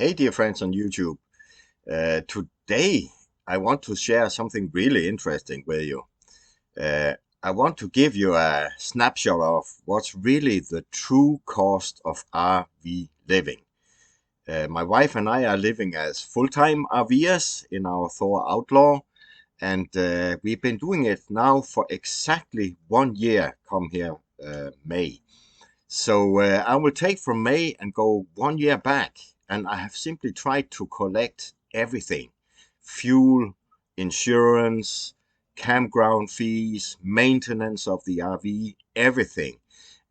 Hey dear friends on YouTube. Today I want to share something really interesting with you. I want to give you a snapshot of what's really the true cost of RV living. My wife and I are living as full-time RVers in our Thor Outlaw, and we've been doing it now for exactly 1 year come here May. So I will take from May and go 1 year back, and I have simply tried to collect everything: fuel, insurance, campground fees, maintenance of the RV, everything.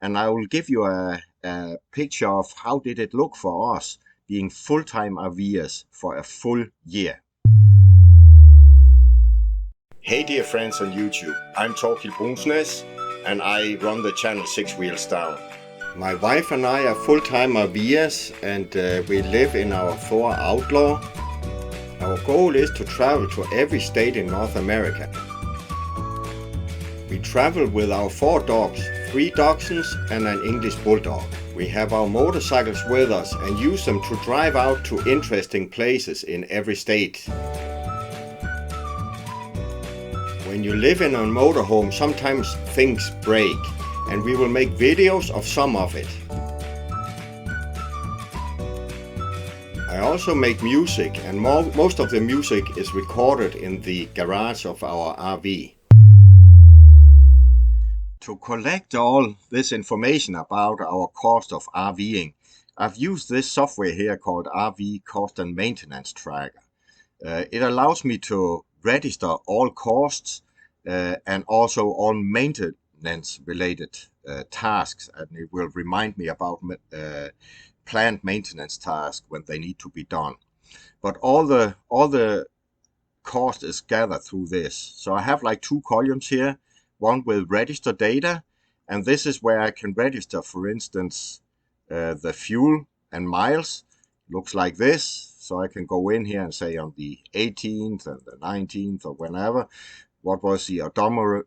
And I will give you a picture of how did it look for us being full-time RVers for a full year. Hey dear friends on YouTube, I'm Thor Brunsnes and I run the channel Six Wheels Down. My wife and I are full-time RVers and we live in our Thor Outlaw. Our goal is to travel to every state in North America. We travel with our 4 dogs, 3 dachshunds and an English bulldog. We have our motorcycles with us and use them to drive out to interesting places in every state. When you live in a motorhome, sometimes things break, and we will make videos of some of it. I also make music, and most of the music is recorded in the garage of our RV. To collect all this information about our cost of RVing, I've used this software here called RV Cost and Maintenance Tracker. It allows me to register all costs and also all maintenance related tasks, and it will remind me about planned maintenance tasks when they need to be done. But all the cost is gathered through this. So I have like 2 columns here, one with register data, and this is where I can register, for instance, the fuel and miles. Looks like this. So I can go in here and say on the 18th and the 19th or whenever, what was the odometer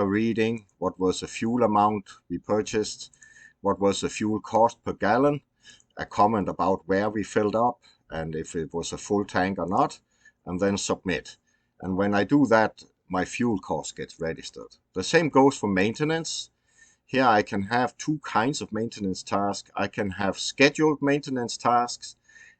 reading, what was the fuel amount we purchased, what was the fuel cost per gallon, a comment about where we filled up and if it was a full tank or not, and then submit. And when I do that, my fuel cost gets registered. The same goes for maintenance. Here I can have 2 kinds of maintenance tasks. I can have scheduled maintenance tasks,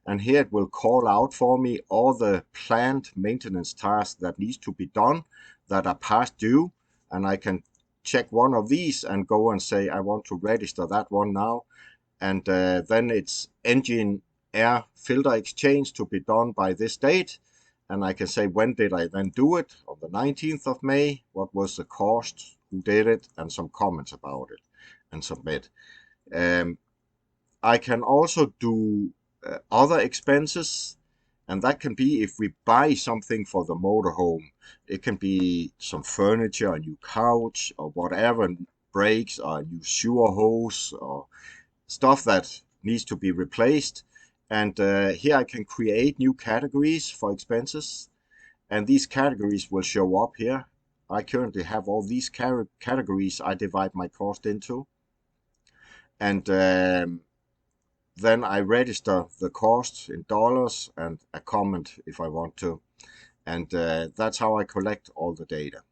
and here it will call out for me all the planned maintenance tasks that needs to be done that are past due, and I can check one of these and go and say I want to register that one now, and then it's engine air filter exchange to be done by this date, and I can say when did I then do it, on the 19th of May, what was the cost, who did it, and some comments about it, and submit. I can also do other expenses, and that can be if we buy something for the motorhome. It can be some furniture, a new couch or whatever breaks, or a new sewer hose or stuff that needs to be replaced. And here I can create new categories for expenses, and these categories will show up here. I currently have all these categories I divide my cost into, and then I register the cost in dollars and a comment if I want to. And that's how I collect all the data.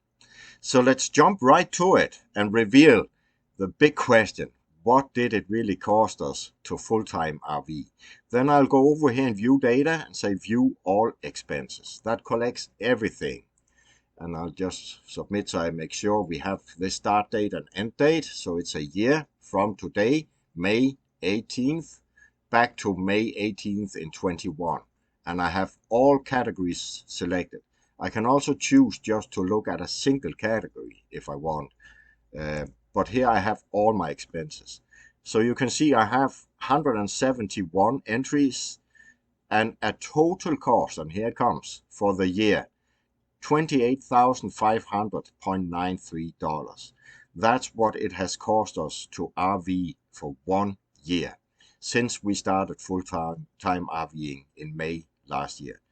So let's jump right to it and reveal the big question. What did it really cost us to full-time RV? Then I'll go over here and view data and say view all expenses. That collects everything. And I'll just submit so I make sure we have this start date and end date. So it's a year from today, May 18th, back to May 18th in 21. And I have all categories selected. I can also choose just to look at a single category if I want. But here I have all my expenses. So you can see I have 171 entries and a total cost, and here it comes, for the year, $28,500.93. That's what it has cost us to RV for 1 year, since we started full-time RVing in May last year.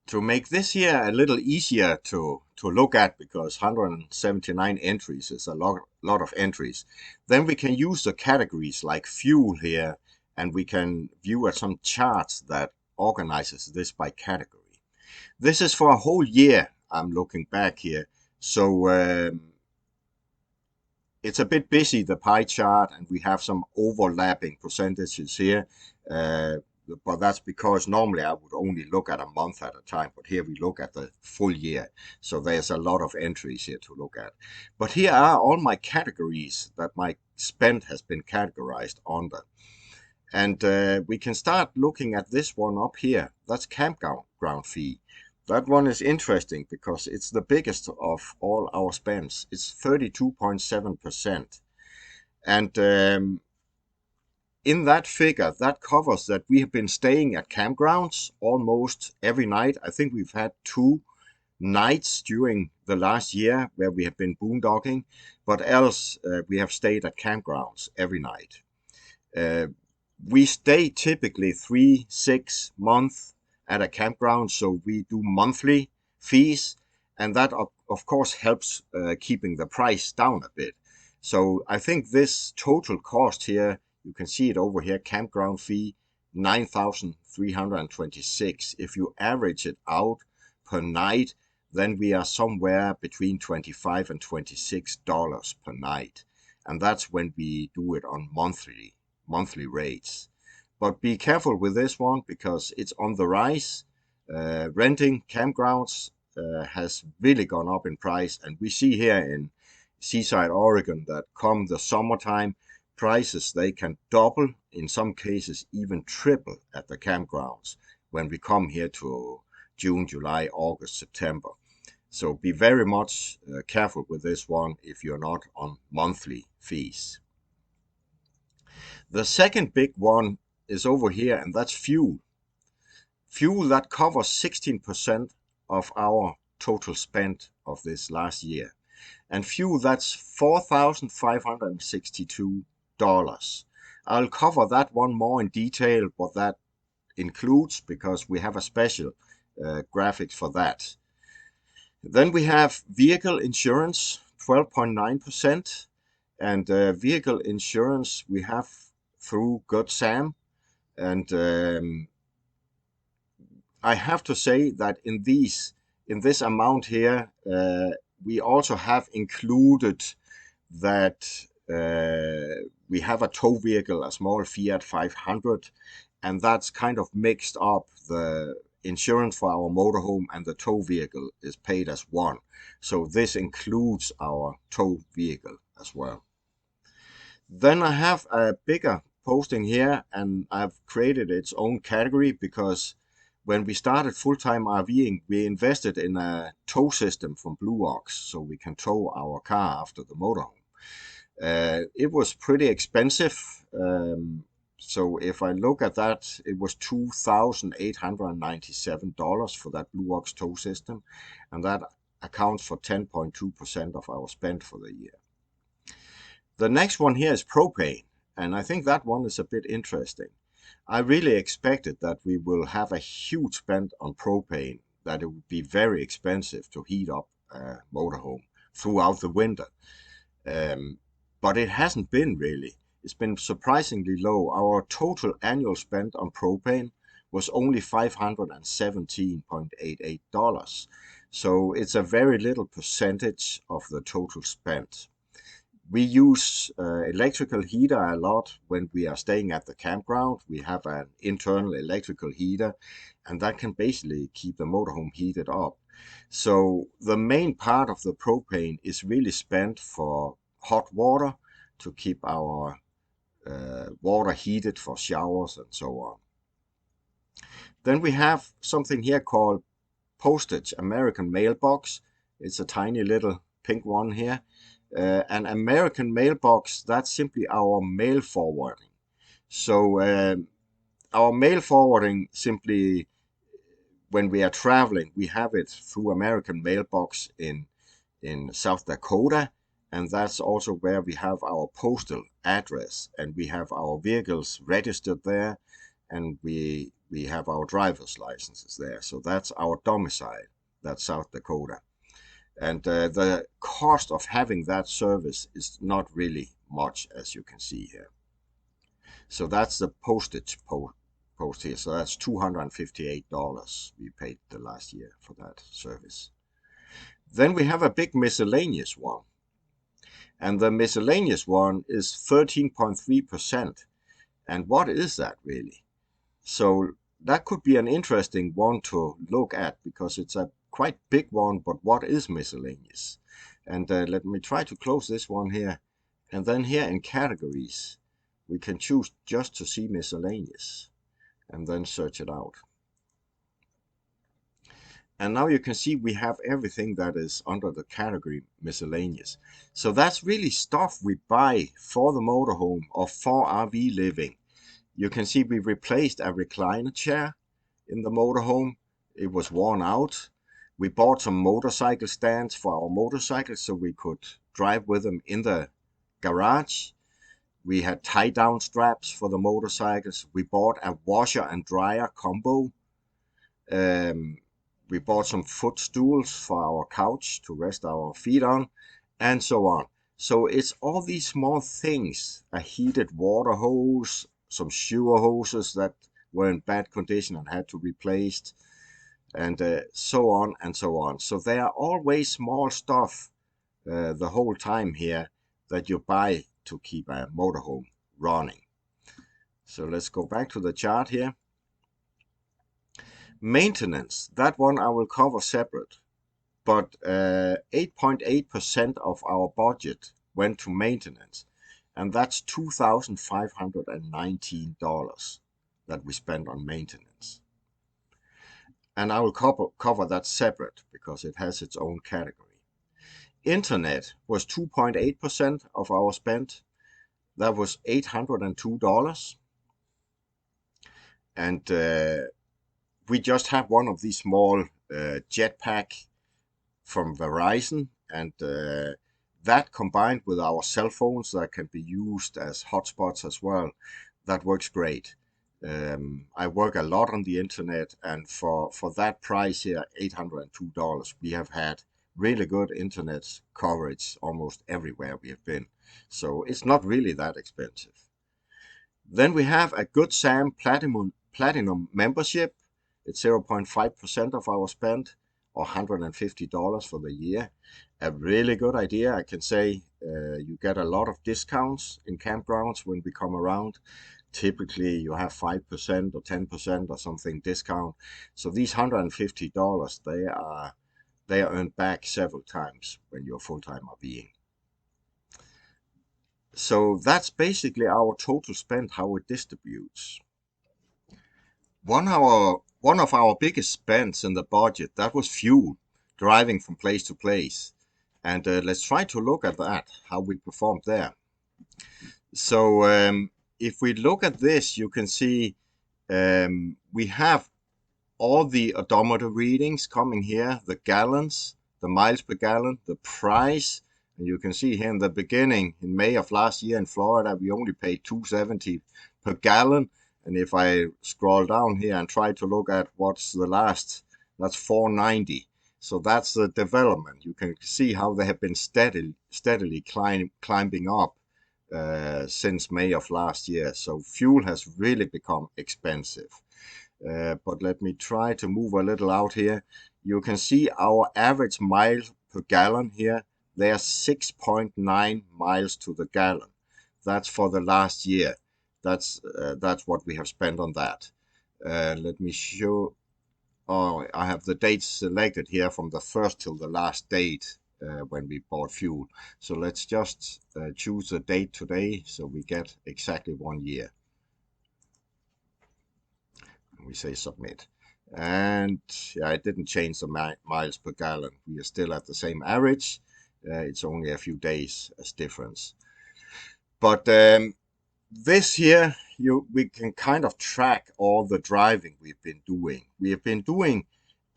To make this year a little easier to look at, because 179 entries is a lot of entries, then we can use the categories like fuel here and we can view at some charts that organizes this by category. This is for a whole year. I'm looking back here. So it's a bit busy, the pie chart, and we have some overlapping percentages here. But that's because normally I would only look at a month at a time, but here we look at the full year. So there's a lot of entries here to look at. But here are all my categories that my spend has been categorized under. And we can start looking at this one up here. That's campground fee. That one is interesting because it's the biggest of all our spends. It's 32.7%. And in that figure, that covers that we have been staying at campgrounds almost every night. I think we've had 2 nights during the last year where we have been boondocking, but else we have stayed at campgrounds every night. We stay typically 3-6 months at a campground, so we do monthly fees, and that of course helps keeping the price down a bit. So I think this total cost here, you can see it over here, campground fee, $9,326. If you average it out per night, then we are somewhere between $25 and $26 per night. And that's when we do it on monthly rates. But be careful with this one because it's on the rise. Renting campgrounds has really gone up in price. And we see here in Seaside, Oregon, that come the summertime, prices, they can double, in some cases even triple at the campgrounds when we come here to June, July, August, September. So be very much careful with this one if you're not on monthly fees. The second big one is over here, and that's fuel. Fuel that covers 16% of our total spend of this last year. And fuel, that's $4,562. I'll cover that one more in detail, what that includes, because we have a special graphic for that. Then we have vehicle insurance, 12.9%. And vehicle insurance we have through Good Sam. And I have to say that in this amount here, we also have included that we have a tow vehicle, a small Fiat 500, and that's kind of mixed up. The insurance for our motorhome and the tow vehicle is paid as one. So this includes our tow vehicle as well. Then I have a bigger posting here, and I've created its own category because when we started full-time RVing, we invested in a tow system from Blue Ox so we can tow our car after the motorhome. It was pretty expensive. So if I look at that, it was $2,897 for that Blue Ox tow system, and that accounts for 10.2% of our spend for the year. The next one here is propane, and I think that one is a bit interesting. I really expected that we will have a huge spend on propane, that it would be very expensive to heat up a motorhome throughout the winter. But it hasn't been really. It's been surprisingly low. Our total annual spend on propane was only $517.88. So it's a very little percentage of the total spend. We use electrical heater a lot when we are staying at the campground. We have an internal electrical heater, and that can basically keep the motorhome heated up. So the main part of the propane is really spent for hot water to keep our water heated for showers and so on. Then we have something here called postage, American mailbox. It's a tiny little pink one here. An American mailbox, that's simply our mail forwarding. So our mail forwarding simply, when we are traveling, we have it through American mailbox in South Dakota, and that's also where we have our postal address, and we have our vehicles registered there, and we have our driver's licenses there. So that's our domicile, that's South Dakota. And the cost of having that service is not really much, as you can see here. So that's the postage post here. So that's $258 we paid the last year for that service. Then we have a big miscellaneous one. And the miscellaneous one is 13.3%. And what is that really? So that could be an interesting one to look at because it's a quite big one, but what is miscellaneous? And let me try to close this one here. And then here in categories, we can choose just to see miscellaneous and then search it out. And now you can see we have everything that is under the category miscellaneous. So that's really stuff we buy for the motorhome or for RV living. You can see we replaced a recliner chair in the motorhome. It was worn out. We bought some motorcycle stands for our motorcycles so we could drive with them in the garage. We had tie-down straps for the motorcycles. We bought a washer and dryer combo. We bought some footstools for our couch to rest our feet on, and so on. So it's all these small things, a heated water hose, some shower hoses that were in bad condition and had to be replaced, and so on and so on. So they are always small stuff the whole time here that you buy to keep a motorhome running. So let's go back to the chart here. Maintenance, that one I will cover separate, but 8.8% of our budget went to maintenance, and that's $2,519 that we spent on maintenance. And I will cover that separate because it has its own category. Internet was 2.8% of our spend. That was $802. And we just have one of these small jetpack from Verizon, and that combined with our cell phones that can be used as hotspots as well, that works great. I work a lot on the internet, and for that price here, $802, we have had really good internet coverage almost everywhere we have been. So it's not really that expensive. Then we have a Good Sam Platinum membership. It's 0.5% of our spend, or $150 for the year. A really good idea. I can say you get a lot of discounts in campgrounds when we come around. Typically you have 5% or 10% or something discount. So these $150, they are earned back several times when you're full-time RVing. So that's basically our total spend, how it distributes. One of our biggest spends in the budget, that was fuel, driving from place to place. And let's try to look at that, how we performed there. So if we look at this, you can see we have all the odometer readings coming here, the gallons, the miles per gallon, the price. And you can see here in the beginning, in May of last year in Florida, we only paid $2.70 per gallon. And if I scroll down here and try to look at what's the last, that's $4.90. So that's the development. You can see how they have been steadily climbing up since May of last year. So fuel has really become expensive. But let me try to move a little out here. You can see our average miles per gallon here. They are 6.9 miles to the gallon. That's for the last year. That's what we have spent on that. Let me show. Oh, I have the dates selected here from the first till the last date when we bought fuel. So let's just choose the date today so we get exactly 1 year. We say submit. And yeah, it didn't change the miles per gallon. We are still at the same average. It's only a few days as difference. But this here, we can kind of track all the driving we've been doing. We have been doing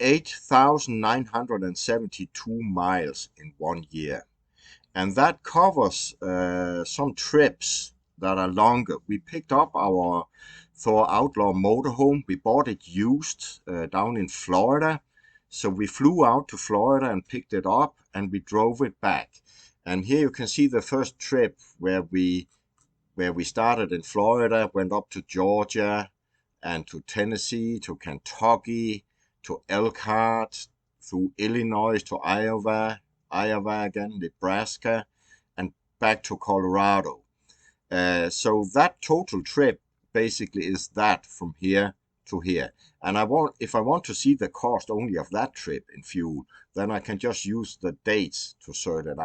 8,972 miles in 1 year. And that covers some trips that are longer. We picked up our Thor Outlaw motorhome. We bought it used down in Florida. So we flew out to Florida and picked it up and we drove it back. And here you can see the first trip where we where we started in Florida, went up to Georgia and to Tennessee, to Kentucky, to Elkhart, through Illinois to Iowa again, Nebraska, and back to Colorado. So that total trip basically is that from here to here. And if I want to see the cost only of that trip in fuel, then I can just use the dates to search it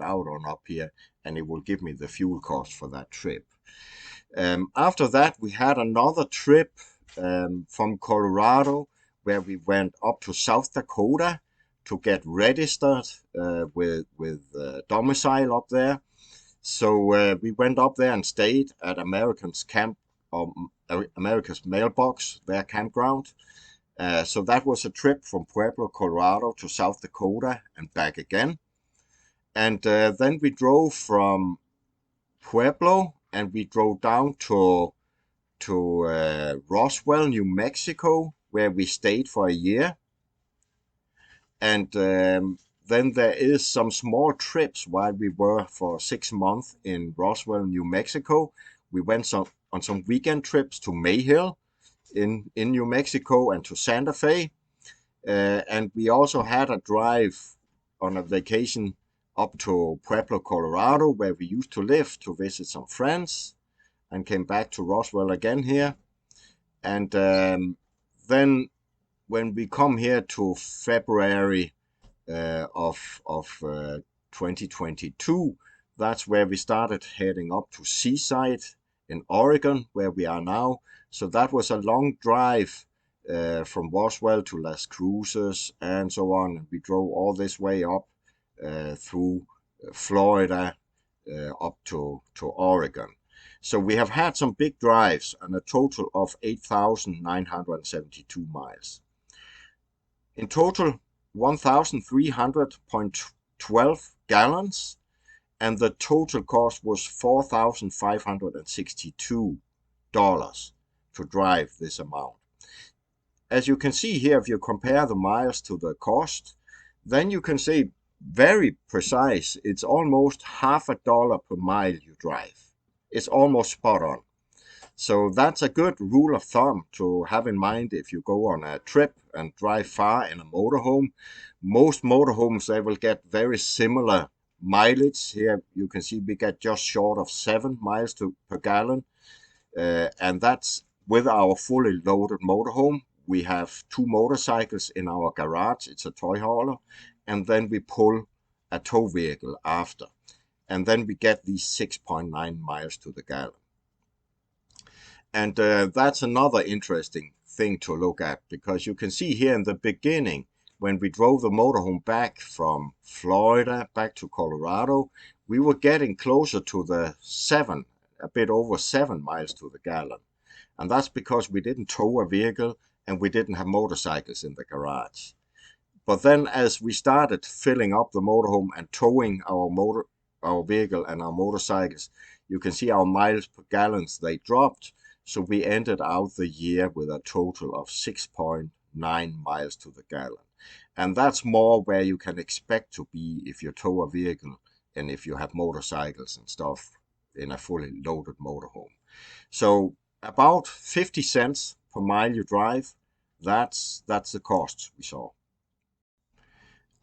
out on up here, and it will give me the fuel cost for that trip. After that, we had another trip from Colorado where we went up to South Dakota to get registered with domicile up there. So we went up there and stayed at America's Mailbox, their campground. So that was a trip from Pueblo, Colorado to South Dakota and back again. And then we drove from Pueblo and we drove down to Roswell, New Mexico, where we stayed for a year. And then there is some small trips while we were for 6 months in Roswell, New Mexico. We went on some weekend trips to Mayhill in New Mexico and to Santa Fe. And we also had a drive on a vacation up to Pueblo, Colorado, where we used to live, to visit some friends, and came back to Roswell again here. And then when we come here to February of 2022, that's where we started heading up to Seaside in Oregon, where we are now. So that was a long drive from Roswell to Las Cruces and so on. We drove all this way up through Florida up to Oregon. So we have had some big drives and a total of 8,972 miles. In total, 1,300.12 gallons, and the total cost was $4,562 to drive this amount. As you can see here, if you compare the miles to the cost, then you can see very precise. It's almost $0.50 per mile you drive. It's almost spot on. So that's a good rule of thumb to have in mind if you go on a trip and drive far in a motorhome. Most motorhomes, they will get very similar mileage. Here you can see we get just short of 7 miles per gallon. And that's with our fully loaded motorhome. We have 2 motorcycles in our garage. It's a toy hauler. And then we pull a tow vehicle after. And then we get these 6.9 miles to the gallon. And that's another interesting thing to look at, because you can see here in the beginning, when we drove the motorhome back from Florida back to Colorado, we were getting closer to the 7, a bit over 7 miles to the gallon. And that's because we didn't tow a vehicle and we didn't have motorcycles in the garage. But then as we started filling up the motorhome and towing our vehicle and our motorcycles, you can see our miles per gallons, they dropped. So we ended out the year with a total of 6.9 miles to the gallon. And that's more where you can expect to be if you tow a vehicle and if you have motorcycles and stuff in a fully loaded motorhome. So about 50 cents per mile you drive, that's the cost we saw.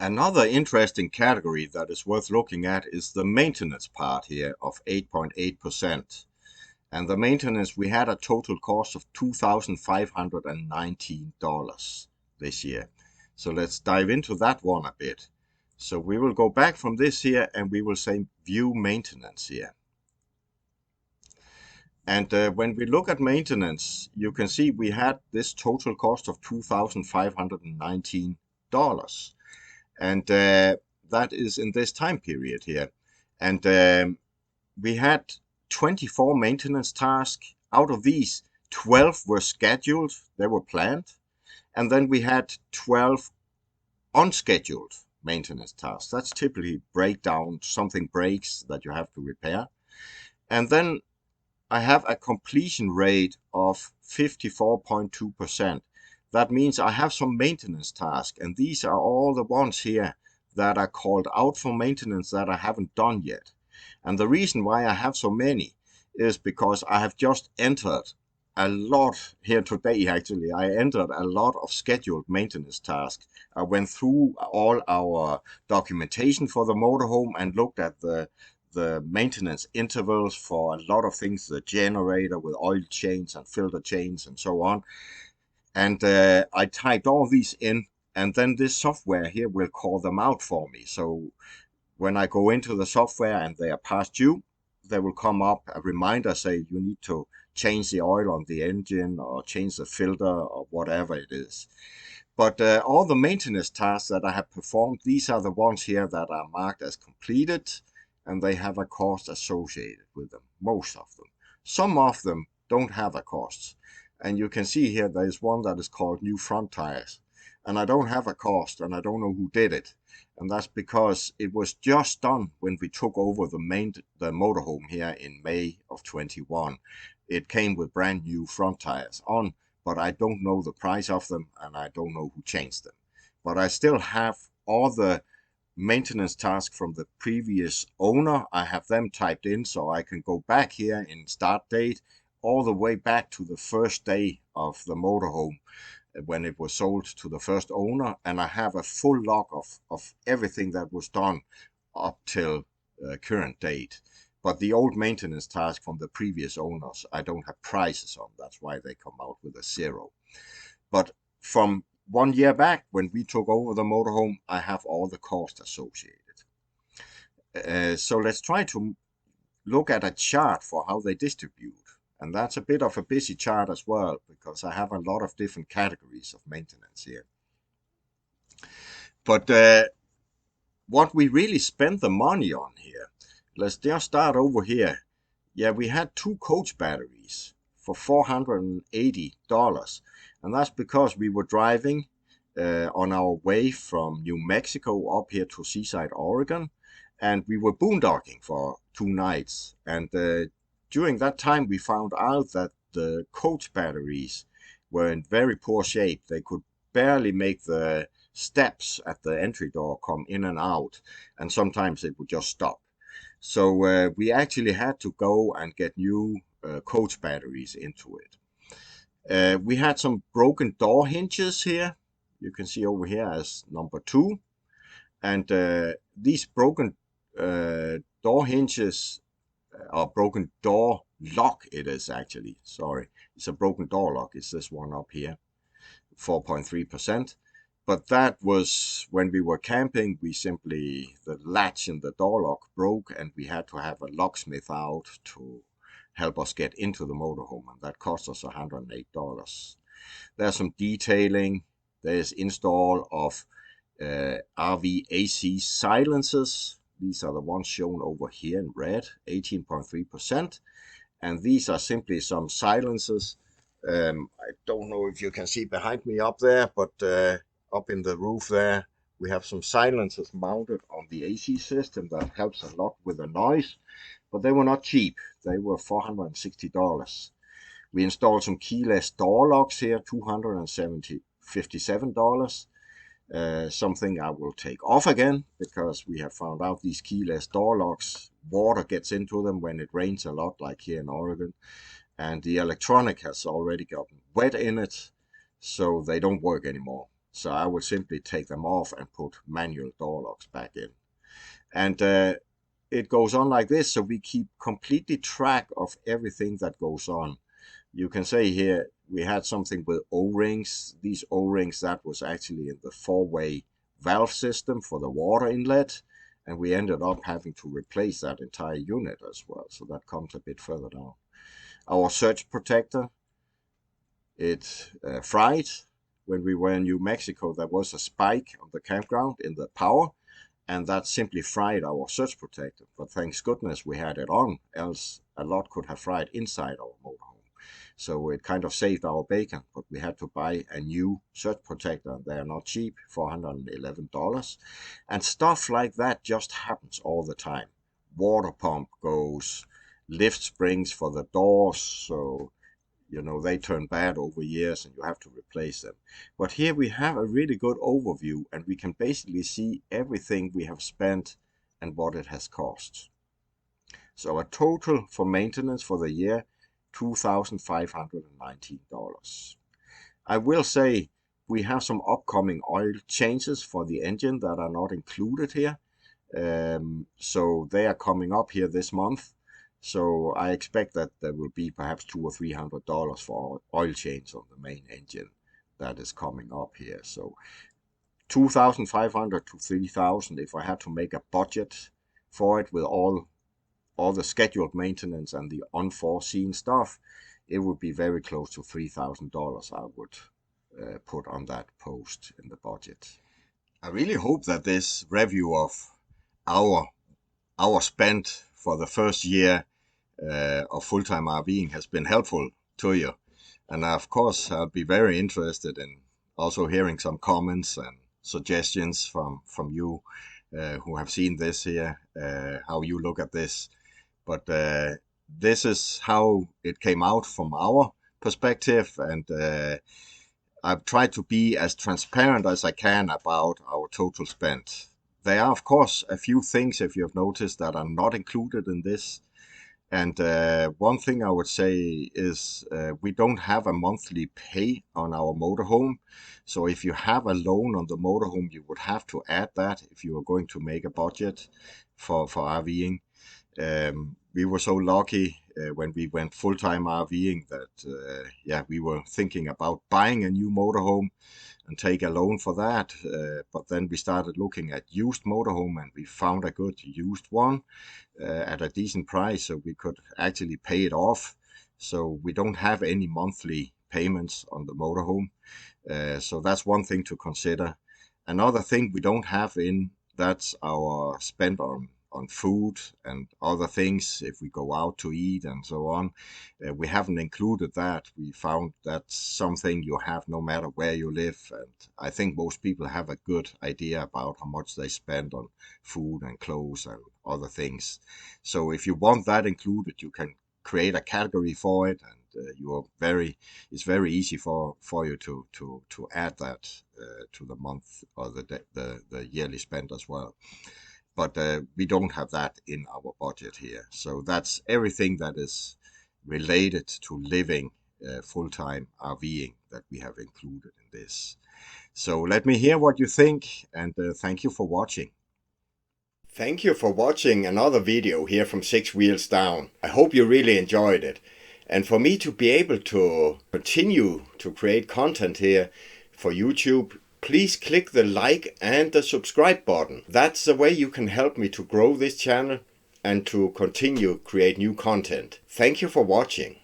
Another interesting category that is worth looking at is the maintenance part here of 8.8%. And the maintenance, we had a total cost of $2,519 this year. So let's dive into that one a bit. So we will go back from this here and we will say view maintenance here. And when we look at maintenance, you can see we had this total cost of $2,519. And that is in this time period here. And we had 24 maintenance tasks. Out of these, 12 were scheduled, they were planned. And then we had 12 unscheduled maintenance tasks. That's typically breakdown, something breaks that you have to repair. And then I have a completion rate of 54.2%. That means I have some maintenance tasks, and these are all the ones here that are called out for maintenance that I haven't done yet. And the reason why I have so many is because I have just entered a lot here today. Actually, I entered a lot of scheduled maintenance tasks. I went through all our documentation for the motorhome and looked at the maintenance intervals for a lot of things, the generator with oil change and filter change and so on. And I typed all these in, and then this software here will call them out for me. So when I go into the software and they are past due, there will come up a reminder say you need to change the oil on the engine or change the filter or whatever it is. But all the maintenance tasks that I have performed, these are the ones here that are marked as completed, and they have a cost associated with them, most of them. Some of them don't have a cost. And you can see here there is one that is called new front tires. And I don't have a cost, and I don't know who did it. And that's because it was just done when we took over the motorhome here in May of 21. It came with brand new front tires on, but I don't know the price of them, and I don't know who changed them. But I still have all the maintenance tasks from the previous owner. I have them typed in, so I can go back here in start date all the way back to the first day of the motorhome when it was sold to the first owner, and I have a full log of everything that was done up till current date. But the old maintenance task from the previous owners, I don't have prices on. That's why they come out with a 0. But from 1 year back, when we took over the motorhome, I have all the costs associated. So let's try to look at a chart for how they distribute. And that's a bit of a busy chart as well, because I have a lot of different categories of maintenance here. But what we really spend the money on here, let's just start over here. Yeah, we had 2 coach batteries for $480. And that's because we were driving on our way from New Mexico up here to Seaside, Oregon. And we were boondocking for 2 nights. And during that time, we found out that the coach batteries were in very poor shape. They could barely make the steps at the entry door come in and out, and sometimes it would just stop. So we actually had to go and get new coach batteries into it. We had some broken door hinges here. You can see over here as number 2. And these broken door hinges or broken door lock, it is actually, sorry, it's a broken door lock. It's this one up here, 4.3%. But that was when we were camping. The latch in the door lock broke, and we had to have a locksmith out to help us get into the motorhome, and that cost us $108. There's some detailing. There's install of RV AC silencers. These are the ones shown over here in red, 18.3%. And these are simply some silencers. I don't know if you can see behind me up there, but up in the roof there, we have some silencers mounted on the AC system that helps a lot with the noise. But they were not cheap. They were $460. We installed some keyless door locks here, $257. Something I will take off again, because we have found out these keyless door locks, water gets into them when it rains a lot, like here in Oregon, and the electronic has already gotten wet in it, so they don't work anymore. So I will simply take them off and put manual door locks back in. And it goes on like this, so we keep completely track of everything that goes on. You can say here we had something with O-rings. These O-rings, that was actually in the 4-way valve system for the water inlet, and we ended up having to replace that entire unit as well. So that comes a bit further down. Our surge protector, it fried. When we were in New Mexico, there was a spike on the campground in the power, and that simply fried our surge protector. But thanks goodness we had it on, else a lot could have fried inside our motorhome. So it kind of saved our bacon, but we had to buy a new surge protector. They are not cheap, $411. And stuff like that just happens all the time. Water pump goes, lift springs for the doors, so they turn bad over years and you have to replace them. But here we have a really good overview, and we can basically see everything we have spent and what it has cost. So a total for maintenance for the year, $2,519. I will say we have some upcoming oil changes for the engine that are not included here. So they are coming up here this month. So I expect that there will be perhaps $200 or $300 for oil change on the main engine that is coming up here. So 2,500 to 3,000 if I had to make a budget for it with all the scheduled maintenance and the unforeseen stuff, it would be very close to $3,000 I would put on that post in the budget. I really hope that this review of our spend for the first year of full-time RVing has been helpful to you. And of course, I'll be very interested in also hearing some comments and suggestions from you who have seen this here, how you look at this. But this is how it came out from our perspective, and I've tried to be as transparent as I can about our total spend. There are, of course, a few things, if you have noticed, that are not included in this. And one thing I would say is we don't have a monthly pay on our motorhome. So if you have a loan on the motorhome, you would have to add that if you are going to make a budget for RVing. We were so lucky when we went full-time RVing that we were thinking about buying a new motorhome and take a loan for that. But then we started looking at used motorhome, and we found a good used one at a decent price, so we could actually pay it off. So we don't have any monthly payments on the motorhome. So that's one thing to consider. Another thing we don't have that's our spend on food and other things if we go out to eat and so on. We haven't included that. We found that's something you have no matter where you live, and I think most people have a good idea about how much they spend on food and clothes and other things. So if you want that included, you can create a category for it, and it's very easy for you to add that to the month or the yearly spend as well. But we don't have that in our budget here. So that's everything that is related to living full-time RVing that we have included in this. So let me hear what you think, and thank you for watching. Thank you for watching another video here from Six Wheels Down. I hope you really enjoyed it. And for me to be able to continue to create content here for YouTube, please click the like and the subscribe button. That's the way you can help me to grow this channel and to continue create new content. Thank you for watching.